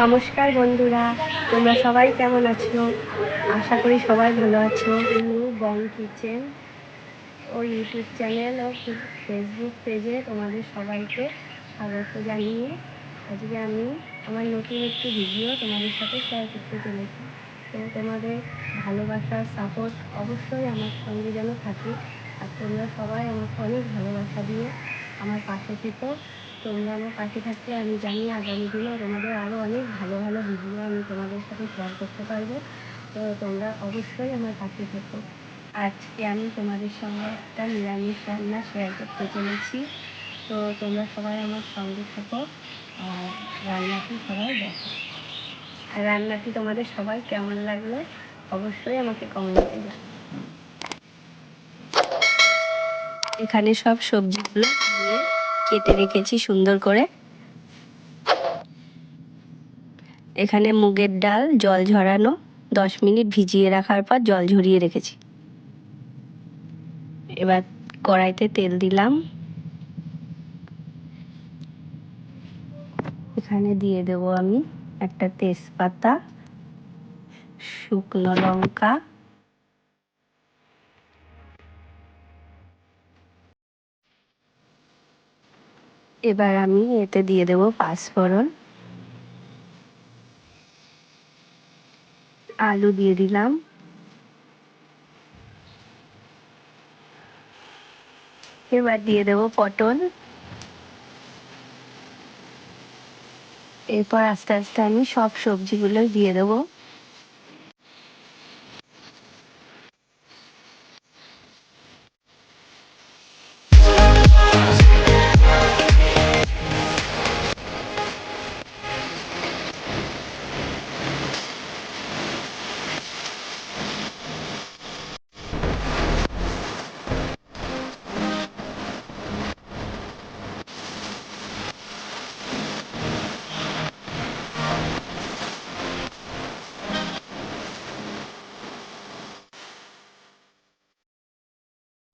নমস্কার বন্ধুরা, তোমরা সবাই কেমন আছো? আশা করি সবাই ভালো আছো। বং কিচেন ও ইউটিউব চ্যানেল ও ফেসবুক পেজে তোমাদের সবাইকে স্বাগত জানিয়ে আজকে আমি আমার নতুন একটি ভিডিও তোমাদের সাথে শেয়ার করতে চলেছি। তো তোমাদের ভালোবাসার সাপোর্ট অবশ্যই আমার সঙ্গে যেন থাকে, আর তোমরা সবাই আমাকে অনেক ভালোবাসা দিয়ে আমার পাশে থেকো। তোমরা আমার পাশে থাকলে আমি জানি আগামী দিনেও তোমাদের আরও অনেক ভালো ভালো ভিডিও আমি তোমাদের সাথে শেয়ার করতে পারবো। তো তোমরা অবশ্যই আমার পাশে থেকো। আজকে আমি তোমাদের সঙ্গে একটা নিরামিষ রান্না শেয়ার করতে চলেছি। তো তোমরা সবাই আমার সঙ্গে থাকো আর রান্নাটি সবাই দেখো। আর রান্নাটি তোমাদের সবাই কেমন লাগলো অবশ্যই আমাকে কমেন্টে জানাও। এখানে সব সবজিগুলো দিয়ে কেটে রেখেছি সুন্দর করে। এখানে মুগের ডাল জল ঝরানো 10 মিনিট ভিজিয়ে রাখার পর জল ঝরিয়ে রেখেছি। এবার কড়াইতে তেল দিলাম। এখানে দিয়ে দেব আমি একটা তেজপাতা, শুকনো লঙ্কা, এবার আমি এতে দিয়ে দেব পাঁচফোড়ন, আলু দিয়ে দিলাম, এবার দিয়ে দেব পটল। এরপর আস্তে আস্তে আমি সব সবজিগুলো দিয়ে দেবো।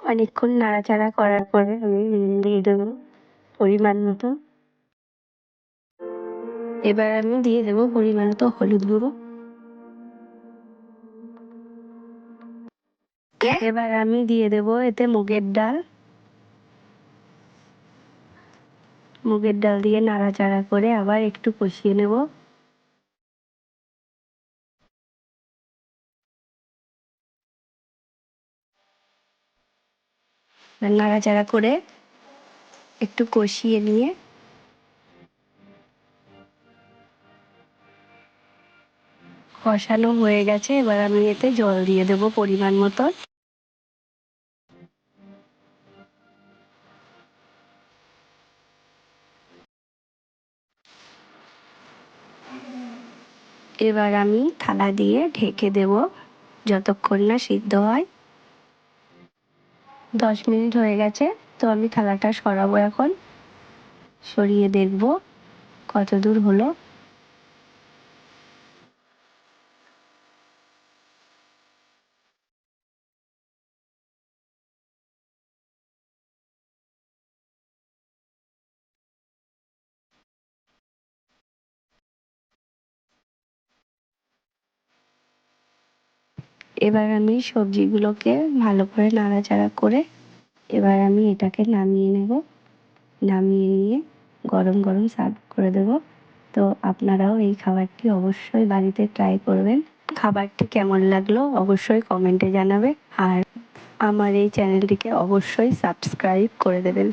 অনেকক্ষণ নাড়াচাড়া করার পরে আমি দিয়ে দেবো পরিমাণ মতো। এবার আমি দিয়ে দেবো পরিমাণ মতো হলুদ গুঁড়ো। এবার আমি দিয়ে দেবো এতে মুগের ডাল। মুগের ডাল দিয়ে নাড়াচাড়া করে আবার একটু কষিয়ে নেব। নাড়াচাড়া করে একটু কষিয়ে নিয়ে কষানো হয়ে গেছে। এবার আমি এতে জল দিয়ে দেবো পরিমাণ মতো। এবার আমি থালা দিয়ে ঢেকে দেব যতক্ষণ না সিদ্ধ হয়। 10 মিনিট হয়ে গেছে, তো আমি থালাটা সরাবো এখন, সরিয়ে দেখব কত দূর হলো। এবার আমি সবজিগুলোকে ভালো করে নাড়াচাড়া করে এবার আমি এটাকে নামিয়ে নেব। নামিয়ে নিয়ে গরম গরম সার্ভ করে দেব। তো আপনারাও এই খাবারটি অবশ্যই বাড়িতে ট্রাই করবেন। খাবারটি কেমন লাগলো অবশ্যই কমেন্টে জানাবে, আর আমার এই চ্যানেলটিকে অবশ্যই সাবস্ক্রাইব করে দেবেন।